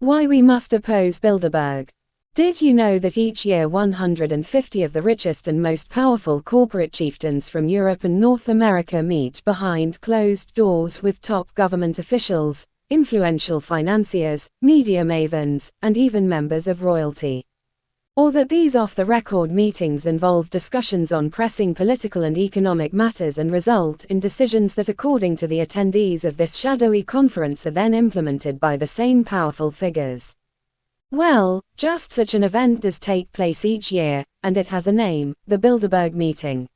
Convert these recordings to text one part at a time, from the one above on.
Why we must oppose Bilderberg. Did you know that each year 150 of the richest and most powerful corporate chieftains from Europe and North America meet behind closed doors with top government officials, influential financiers, media mavens, and even members of royalty? Or that these off-the-record meetings involve discussions on pressing political and economic matters and result in decisions that, according to the attendees of this shadowy conference, are then implemented by the same powerful figures? Well, just such an event does take place each year, and it has a name: the Bilderberg meeting.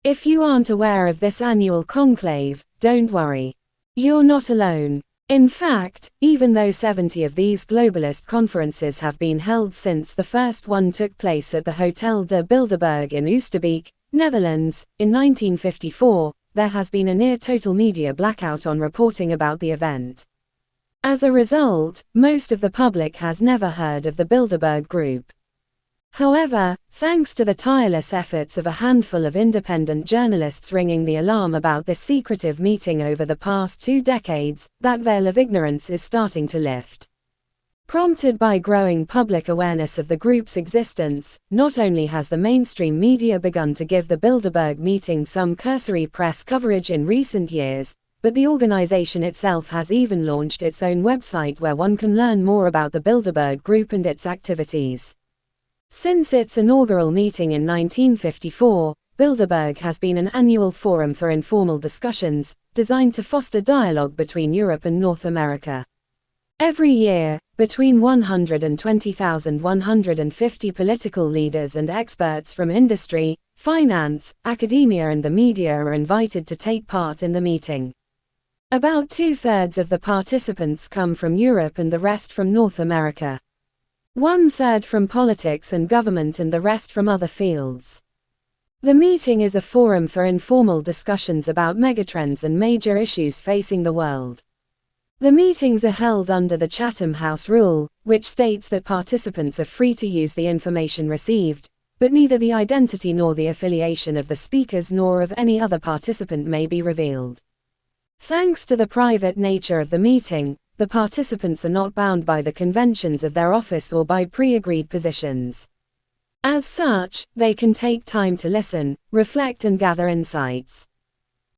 If you aren't aware of this annual conclave, don't worry. You're not alone. In fact, even though 70 of these globalist conferences have been held since the first one took place at the Hotel de Bilderberg in Oosterbeek, Netherlands, in 1954, there has been a near-total media blackout on reporting about the event. As a result, most of the public has never heard of the Bilderberg Group. However, thanks to the tireless efforts of a handful of independent journalists ringing the alarm about this secretive meeting over the past 2 decades, that veil of ignorance is starting to lift. Prompted by growing public awareness of the group's existence, not only has the mainstream media begun to give the Bilderberg meeting some cursory press coverage in recent years, but the organization itself has even launched its own website where one can learn more about the Bilderberg Group and its activities. Since its inaugural meeting in 1954, Bilderberg has been an annual forum for informal discussions, designed to foster dialogue between Europe and North America. Every year, between 120,000 and 150 political leaders and experts from industry, finance, academia and the media are invited to take part in the meeting. About 2/3 of the participants come from Europe and the rest from North America. 1/3 from politics and government and the rest from other fields. The meeting is a forum for informal discussions about megatrends and major issues facing the world. The meetings are held under the Chatham House Rule, which states that participants are free to use the information received, but neither the identity nor the affiliation of the speakers nor of any other participant may be revealed. Thanks to the private nature of the meeting, the participants are not bound by the conventions of their office or by pre-agreed positions. As such, they can take time to listen, reflect and gather insights.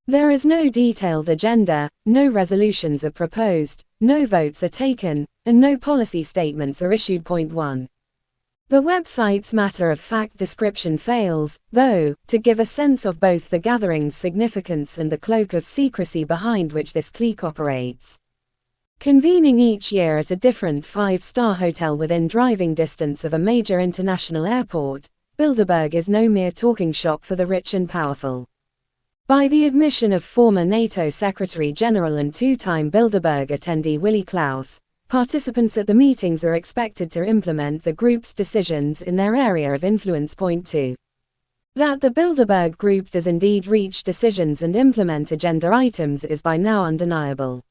There is no detailed agenda, no resolutions are proposed, no votes are taken, and no policy statements are issued. Point 1. The website's matter-of-fact description fails, though, to give a sense of both the gathering's significance and the cloak of secrecy behind which this clique operates. Convening each year at a different 5-star hotel within driving distance of a major international airport, Bilderberg is no mere talking shop for the rich and powerful. By the admission of former NATO Secretary General and 2-time Bilderberg attendee Willy Klaus, participants at the meetings are expected to implement the group's decisions in their area of influence. Point 2. That the Bilderberg Group does indeed reach decisions and implement agenda items is by now undeniable.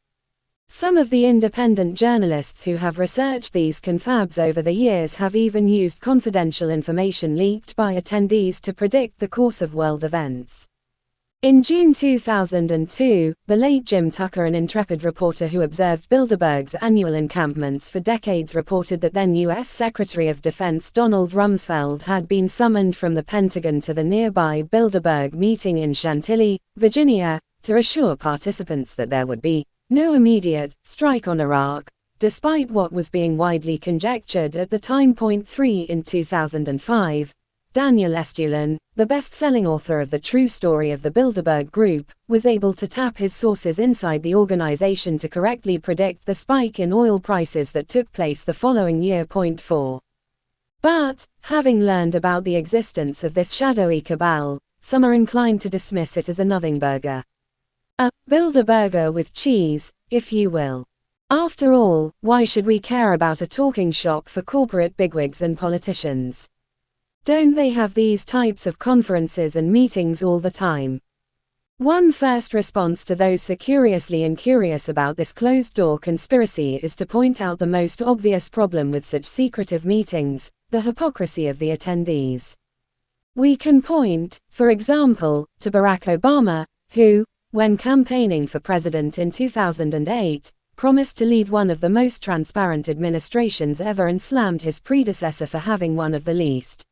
Some of the independent journalists who have researched these confabs over the years have even used confidential information leaked by attendees to predict the course of world events. In June 2002, the late Jim Tucker, an intrepid reporter who observed Bilderberg's annual encampments for decades, reported that then U.S. Secretary of Defense Donald Rumsfeld had been summoned from the Pentagon to the nearby Bilderberg meeting in Chantilly, Virginia, to assure participants that there would be no immediate strike on Iraq, despite what was being widely conjectured at the time. Point 3. In 2005, Daniel Estulin, the best-selling author of The True Story of the Bilderberg Group, was able to tap his sources inside the organization to correctly predict the spike in oil prices that took place the following year. Point 4. But, having learned about the existence of this shadowy cabal, some are inclined to dismiss it as a nothing burger. A Bilderberger with cheese, if you will. After all, why should we care about a talking shop for corporate bigwigs and politicians? Don't they have these types of conferences and meetings all the time? One first response to those so curiously incurious about this closed-door conspiracy is to point out the most obvious problem with such secretive meetings: the hypocrisy of the attendees. We can point, for example, to Barack Obama, who, when campaigning for president in 2008, promised to lead one of the most transparent administrations ever and slammed his predecessor for having one of the least.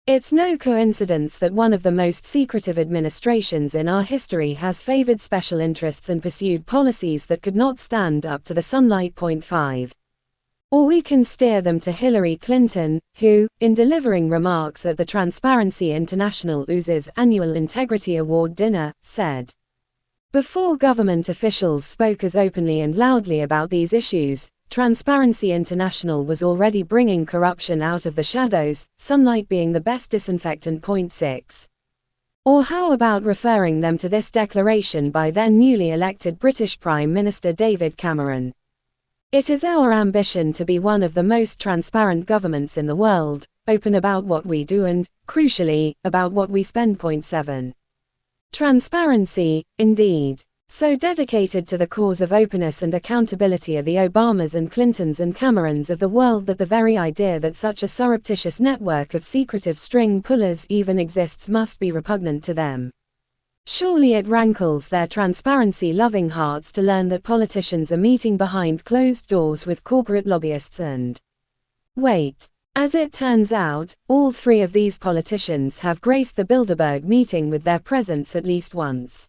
It's no coincidence that one of the most secretive administrations in our history has favored special interests and pursued policies that could not stand up to the sunlight. 5. Or we can steer them to Hillary Clinton, who, in delivering remarks at the Transparency International's annual Integrity Award dinner, said, "Before government officials spoke as openly and loudly about these issues, Transparency International was already bringing corruption out of the shadows, sunlight being the best disinfectant." 6. Or how about referring them to this declaration by then newly elected British Prime Minister David Cameron? "It is our ambition to be one of the most transparent governments in the world, open about what we do and, crucially, about what we spend." 7. Transparency, indeed. So dedicated to the cause of openness and accountability are the Obamas and Clintons and Camerons of the world that the very idea that such a surreptitious network of secretive string pullers even exists must be repugnant to them. Surely it rankles their transparency-loving hearts to learn that politicians are meeting behind closed doors with corporate lobbyists and... Wait. As it turns out, all three of these politicians have graced the Bilderberg meeting with their presence at least once.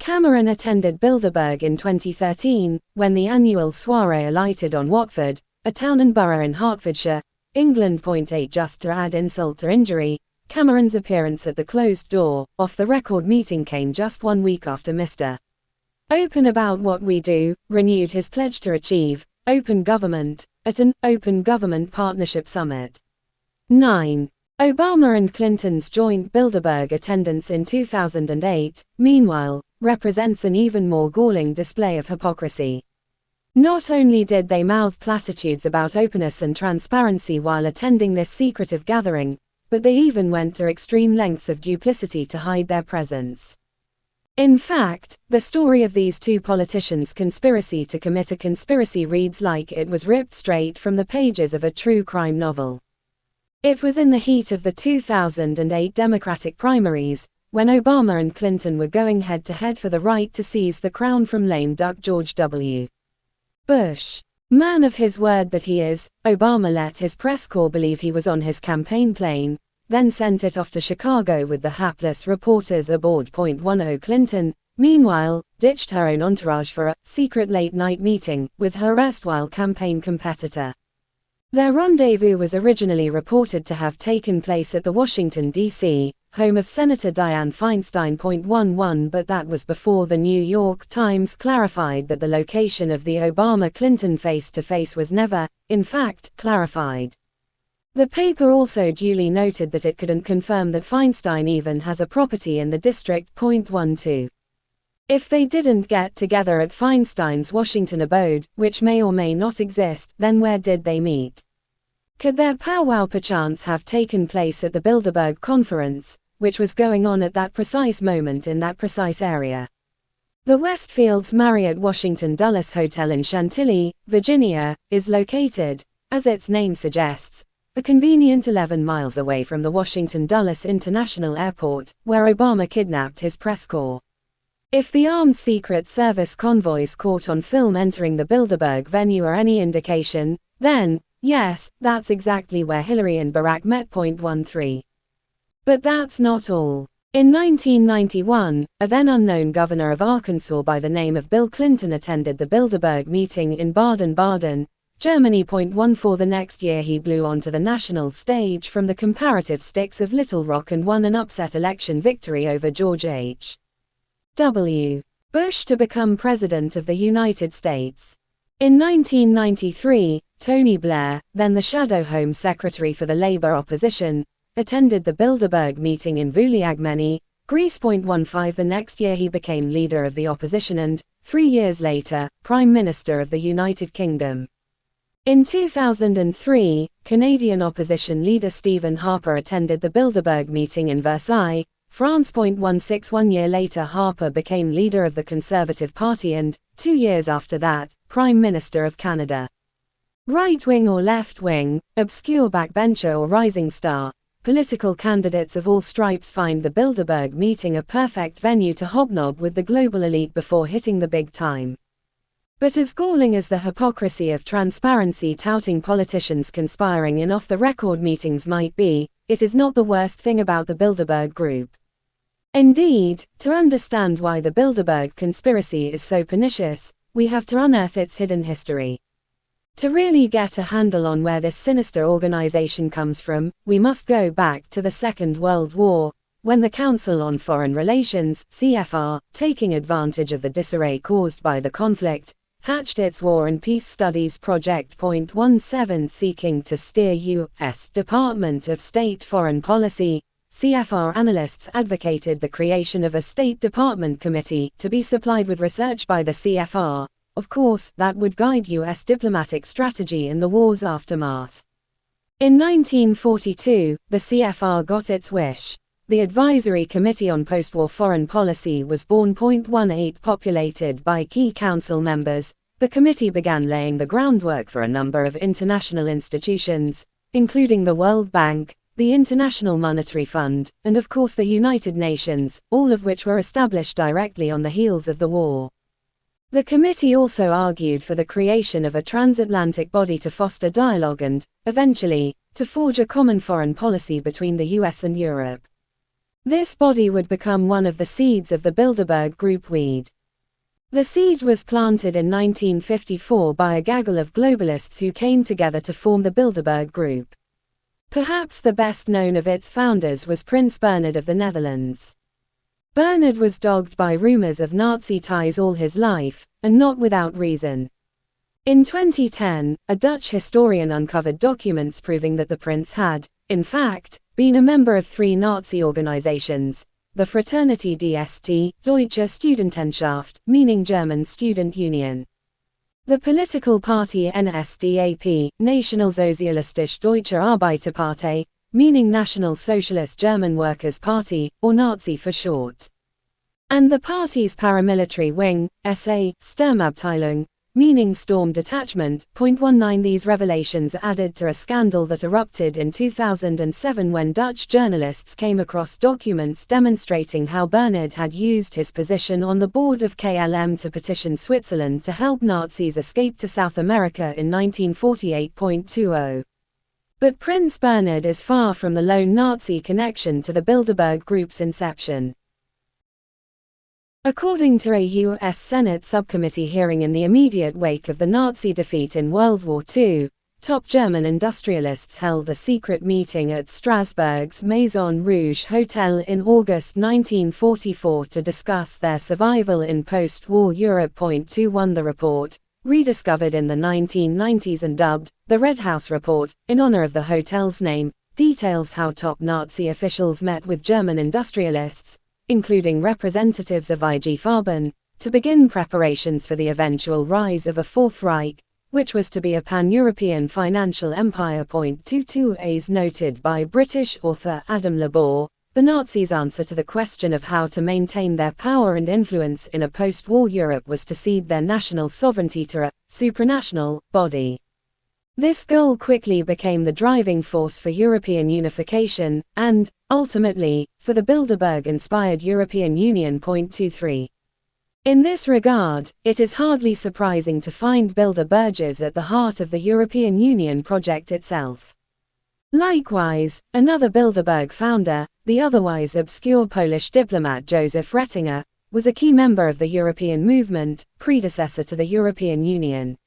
Cameron attended Bilderberg in 2013, when the annual soirée alighted on Watford, a town and borough in Hertfordshire, England. 8. Just to add insult to injury, Cameron's appearance at the closed-door, off-the-record meeting came just 1 week after Mr. Open about what we do renewed his pledge to achieve open government at an Open Government Partnership Summit. 9. Obama and Clinton's joint Bilderberg attendance in 2008, meanwhile, represents an even more galling display of hypocrisy. Not only did they mouth platitudes about openness and transparency while attending this secretive gathering, but they even went to extreme lengths of duplicity to hide their presence. In fact, the story of these two politicians' conspiracy to commit a conspiracy reads like it was ripped straight from the pages of a true crime novel. It was in the heat of the 2008 Democratic primaries, when Obama and Clinton were going head-to-head for the right to seize the crown from lame duck George W. Bush. Man of his word that he is, Obama let his press corps believe he was on his campaign plane, then sent it off to Chicago with the hapless reporters aboard. 10. Clinton, meanwhile, ditched her own entourage for a secret late-night meeting with her erstwhile campaign competitor. Their rendezvous was originally reported to have taken place at the Washington, D.C., home of Senator Dianne Feinstein. 11. But that was before the New York Times clarified that the location of the Obama-Clinton face-to-face was never, in fact, clarified. The paper also duly noted that it couldn't confirm that Feinstein even has a property in the district. 12. If they didn't get together at Feinstein's Washington abode, which may or may not exist, then where did they meet? Could their powwow perchance have taken place at the Bilderberg conference, which was going on at that precise moment in that precise area? The Westfield's Marriott Washington Dulles Hotel in Chantilly, Virginia, is located, as its name suggests, a convenient 11 miles away from the Washington Dulles International Airport, where Obama kidnapped his press corps. If the armed Secret Service convoys caught on film entering the Bilderberg venue are any indication, then, yes, that's exactly where Hillary and Barack met. 13. But that's not all. In 1991, a then unknown governor of Arkansas by the name of Bill Clinton attended the Bilderberg meeting in Baden-Baden, Germany. 14. The next year he blew onto the national stage from the comparative sticks of Little Rock and won an upset election victory over George H. W. Bush to become President of the United States. In 1993, Tony Blair, then the Shadow Home Secretary for the Labour opposition, attended the Bilderberg meeting in Vuliagmeni, Greece. 15. The next year he became leader of the opposition and, 3 years later, Prime Minister of the United Kingdom. In 2003, Canadian opposition leader Stephen Harper attended the Bilderberg meeting in Versailles, France. 16. 1 year later Harper became leader of the Conservative Party and, 2 years after that, Prime Minister of Canada. Right-wing or left-wing, obscure backbencher or rising star, political candidates of all stripes find the Bilderberg meeting a perfect venue to hobnob with the global elite before hitting the big time. But as galling as the hypocrisy of transparency touting politicians conspiring in off-the-record meetings might be, it is not the worst thing about the Bilderberg Group. Indeed, to understand why the Bilderberg conspiracy is so pernicious, we have to unearth its hidden history. To really get a handle on where this sinister organization comes from, we must go back to the Second World War, when the Council on Foreign Relations, CFR, taking advantage of the disarray caused by the conflict, hatched its War and Peace Studies Project .17 seeking to steer U.S. Department of State foreign policy. CFR analysts advocated the creation of a State Department committee to be supplied with research by the CFR, of course, that would guide U.S. diplomatic strategy in the war's aftermath. In 1942, the CFR got its wish. The Advisory Committee on Postwar Foreign Policy was born. 18 Populated by key council members, the committee began laying the groundwork for a number of international institutions, including the World Bank, the International Monetary Fund, and of course the United Nations, all of which were established directly on the heels of the war. The committee also argued for the creation of a transatlantic body to foster dialogue and, eventually, to forge a common foreign policy between the US and Europe. This body would become one of the seeds of the Bilderberg Group weed. The seed was planted in 1954 by a gaggle of globalists who came together to form the Bilderberg Group. Perhaps the best known of its founders was Prince Bernhard of the Netherlands. Bernhard was dogged by rumors of Nazi ties all his life, and not without reason. In 2010, a Dutch historian uncovered documents proving that the prince had, in fact, been a member of 3 Nazi organizations, the Fraternity DST, Deutsche Studentenschaft, meaning German Student Union. The political party NSDAP, Nationalsozialistische Deutsche Arbeiterpartei, meaning National Socialist German Workers' Party, or Nazi for short. And the party's paramilitary wing, SA, Sturmabteilung, meaning Storm Detachment. 19 These revelations added to a scandal that erupted in 2007 when Dutch journalists came across documents demonstrating how Bernhard had used his position on the board of KLM to petition Switzerland to help Nazis escape to South America in 1948. But Prince Bernhard is far from the lone Nazi connection to the Bilderberg Group's inception. According to a U.S. Senate subcommittee hearing in the immediate wake of the Nazi defeat in World War II, top German industrialists held a secret meeting at Strasbourg's Maison Rouge Hotel in August 1944 to discuss their survival in post-war Europe. 21 The report, rediscovered in the 1990s and dubbed the Red House Report, in honor of the hotel's name, details how top Nazi officials met with German industrialists, including representatives of IG Farben, to begin preparations for the eventual rise of a Fourth Reich, which was to be a pan-European financial empire. 22 As noted by British author Adam Labor, the Nazis' answer to the question of how to maintain their power and influence in a post-war Europe was to cede their national sovereignty to a supranational body. This goal quickly became the driving force for European unification, and, ultimately, for the Bilderberg-inspired European Union. 23. In this regard, it is hardly surprising to find Bilderbergers at the heart of the European Union project itself. Likewise, another Bilderberg founder, the otherwise obscure Polish diplomat Joseph Rettinger, was a key member of the European movement, predecessor to the European Union.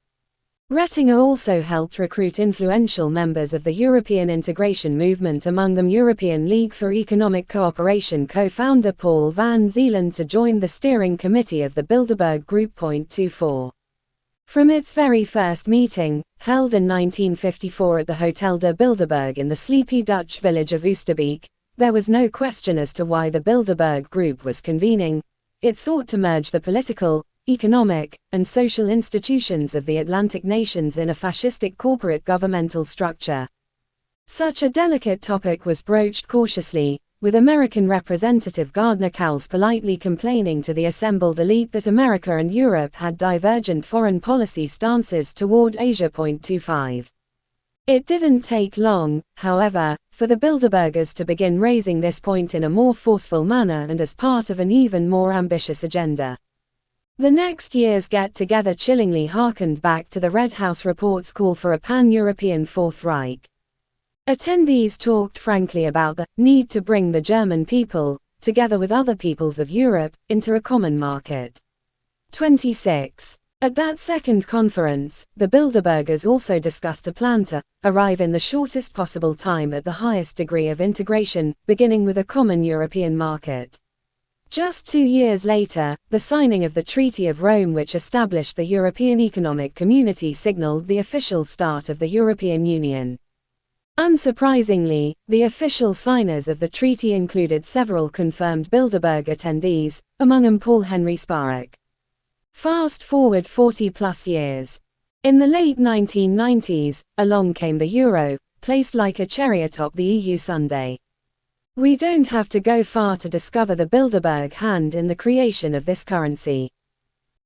Rettinger also helped recruit influential members of the European integration movement, among them European League for Economic Cooperation co-founder Paul van Zeeland, to join the steering committee of the Bilderberg Group. 24. From its very first meeting, held in 1954 at the Hotel de Bilderberg in the sleepy Dutch village of Oosterbeek, there was no question as to why the Bilderberg Group was convening. It sought to merge the political, economic, and social institutions of the Atlantic nations in a fascistic corporate governmental structure. Such a delicate topic was broached cautiously, with American Representative Gardner Cowles politely complaining to the assembled elite that America and Europe had divergent foreign policy stances toward Asia. 25. It didn't take long, however, for the Bilderbergers to begin raising this point in a more forceful manner and as part of an even more ambitious agenda. The next year's get-together chillingly harkened back to the Red House report's call for a pan-European Fourth Reich. Attendees talked frankly about the need to bring the German people, together with other peoples of Europe, into a common market. 26. At that second conference, the Bilderbergers also discussed a plan to arrive in the shortest possible time at the highest degree of integration, beginning with a common European market. Just 2 years later, the signing of the Treaty of Rome, which established the European Economic Community, signaled the official start of the European Union. Unsurprisingly, the official signers of the treaty included several confirmed Bilderberg attendees, among them Paul Henry Spaak. Fast forward 40-plus years. In the late 1990s, along came the euro, placed like a cherry atop the EU sundae. We don't have to go far to discover the Bilderberg hand in the creation of this currency.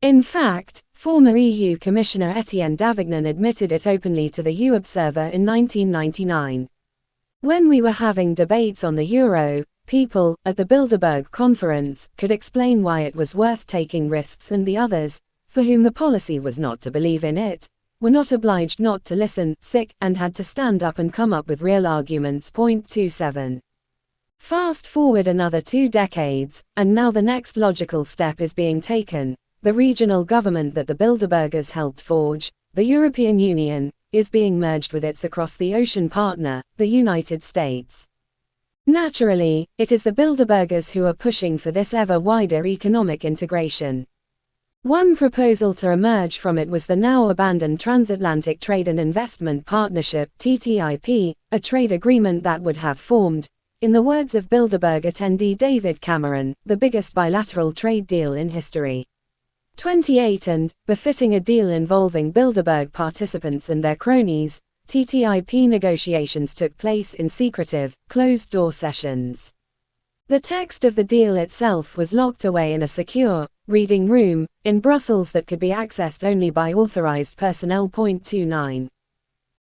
In fact, former EU Commissioner Etienne Davignon admitted it openly to the EU Observer in 1999. When we were having debates on the euro, people, at the Bilderberg conference, could explain why it was worth taking risks, and the others, for whom the policy was not to believe in it, were not obliged not to listen, and had to stand up and come up with real arguments. 27. Fast forward another 2 decades, and now the next logical step is being taken. The regional government that the Bilderbergers helped forge, the European Union, is being merged with its across-the-ocean partner, the United States. Naturally, it is the Bilderbergers who are pushing for this ever wider economic integration. One proposal to emerge from it was the now abandoned Transatlantic Trade and Investment Partnership (TTIP), a trade agreement that would have formed, in the words of Bilderberg attendee David Cameron, the biggest bilateral trade deal in history. 28. And, befitting a deal involving Bilderberg participants and their cronies, TTIP negotiations took place in secretive, closed-door sessions. The text of the deal itself was locked away in a secure, reading room, in Brussels that could be accessed only by authorized personnel. 29.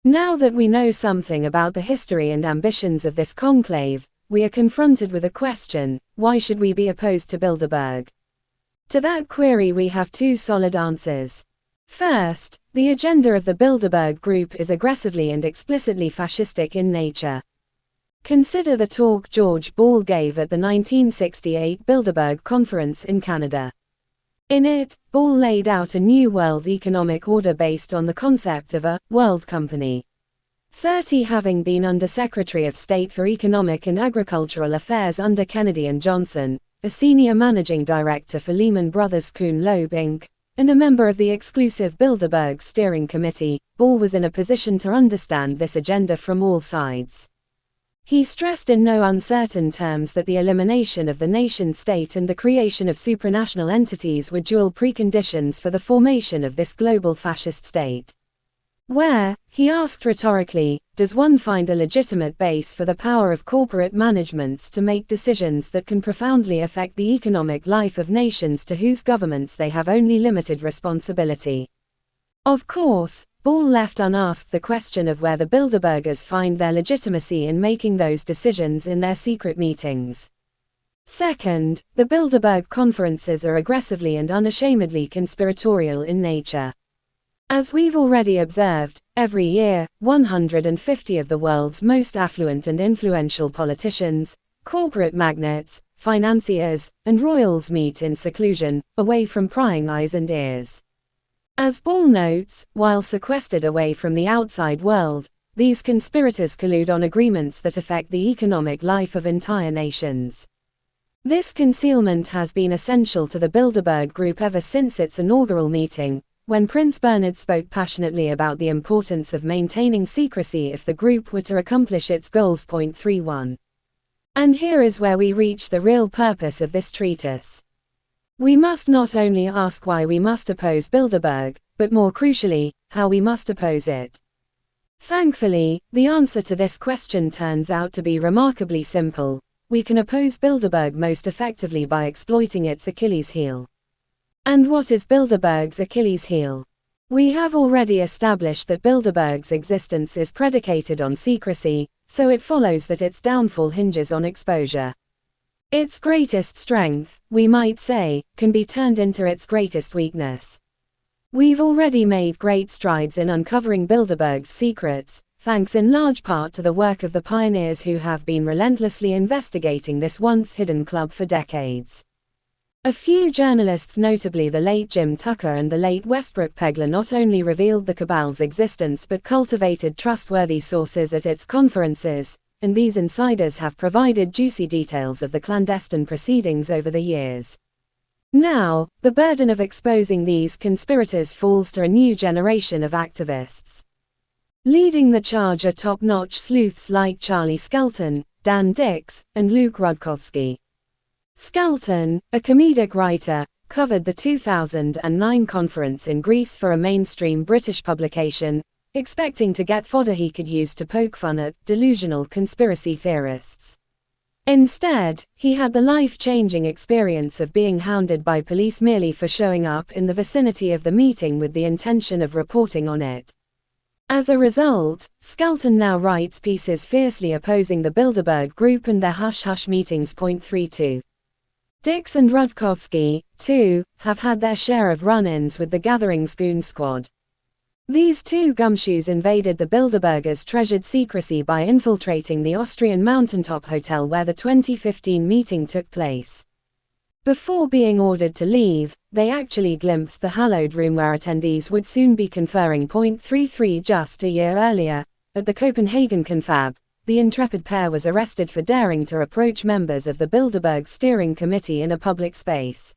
Now that we know something about the history and ambitions of this conclave, we are confronted with a question: why should we be opposed to Bilderberg? To that query we have 2 solid answers. First, the agenda of the Bilderberg Group is aggressively and explicitly fascistic in nature. Consider the talk George Ball gave at the 1968 Bilderberg Conference in Canada. In it, Ball laid out a new world economic order based on the concept of a world company. 30 having been Under-Secretary of State for Economic and Agricultural Affairs under Kennedy and Johnson, a senior managing director for Lehman Brothers Kuhn Loeb Inc., and a member of the exclusive Bilderberg Steering Committee, Ball was in a position to understand this agenda from all sides. He stressed in no uncertain terms that the elimination of the nation-state and the creation of supranational entities were dual preconditions for the formation of this global fascist state. Where, he asked rhetorically, does one find a legitimate base for the power of corporate managements to make decisions that can profoundly affect the economic life of nations to whose governments they have only limited responsibility? Of course, Ball left unasked the question of where the Bilderbergers find their legitimacy in making those decisions in their secret meetings. Second, the Bilderberg conferences are aggressively and unashamedly conspiratorial in nature. As we've already observed, every year, 150 of the world's most affluent and influential politicians, corporate magnates, financiers, and royals meet in seclusion, away from prying eyes and ears. As Ball notes, while sequestered away from the outside world, these conspirators collude on agreements that affect the economic life of entire nations. This concealment has been essential to the Bilderberg Group ever since its inaugural meeting, when Prince Bernhard spoke passionately about the importance of maintaining secrecy if the group were to accomplish its goals. 31. And here is where we reach the real purpose of this treatise. We must not only ask why we must oppose Bilderberg, but more crucially, how we must oppose it. Thankfully, the answer to this question turns out to be remarkably simple. We can oppose Bilderberg most effectively by exploiting its Achilles heel. And what is Bilderberg's Achilles heel? We have already established that Bilderberg's existence is predicated on secrecy, so it follows that its downfall hinges on exposure. Its greatest strength, we might say, can be turned into its greatest weakness. We've already made great strides in uncovering Bilderberg's secrets, thanks in large part to the work of the pioneers who have been relentlessly investigating this once hidden club for decades. A few journalists, notably the late Jim Tucker and the late Westbrook Pegler, not only revealed the cabal's existence but cultivated trustworthy sources at its conferences, and these insiders have provided juicy details of the clandestine proceedings over the years. Now, the burden of exposing these conspirators falls to a new generation of activists. Leading the charge are top-notch sleuths like Charlie Skelton, Dan Dix, and Luke Rudkowski. Skelton, a comedic writer, covered the 2009 conference in Greece for a mainstream British publication, expecting to get fodder he could use to poke fun at delusional conspiracy theorists. Instead, he had the life-changing experience of being hounded by police merely for showing up in the vicinity of the meeting with the intention of reporting on it. As a result, Skelton now writes pieces fiercely opposing the Bilderberg Group and their hush-hush meetings. 32. Dix and Rudkowski, too, have had their share of run-ins with the Gathering's goon squad. These two gumshoes invaded the Bilderbergers' treasured secrecy by infiltrating the Austrian mountaintop hotel where the 2015 meeting took place. Before being ordered to leave, they actually glimpsed the hallowed room where attendees would soon be conferring. 33 Just a year earlier, at the Copenhagen Confab, the intrepid pair was arrested for daring to approach members of the Bilderberg steering committee in a public space.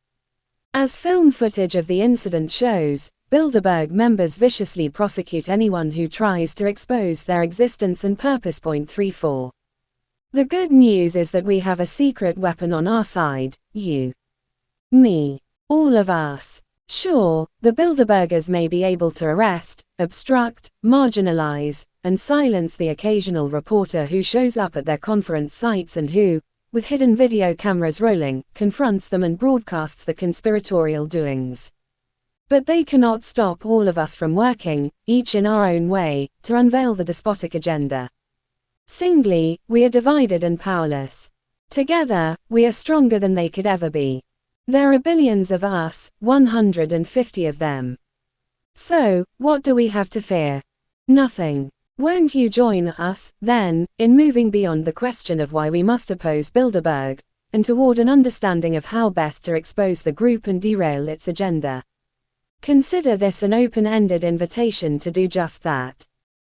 As film footage of the incident shows, Bilderberg members viciously prosecute anyone who tries to expose their existence and purpose. 34. The good news is that we have a secret weapon on our side: you. Me. All of us. Sure, the Bilderbergers may be able to arrest, obstruct, marginalize, and silence the occasional reporter who shows up at their conference sites and who, with hidden video cameras rolling, confronts them and broadcasts the conspiratorial doings. But they cannot stop all of us from working, each in our own way, to unveil the despotic agenda. Singly, we are divided and powerless. Together, we are stronger than they could ever be. There are billions of us, 150 of them. So, what do we have to fear? Nothing. Won't you join us, then, in moving beyond the question of why we must oppose Bilderberg, and toward an understanding of how best to expose the group and derail its agenda? Consider this an open-ended invitation to do just that.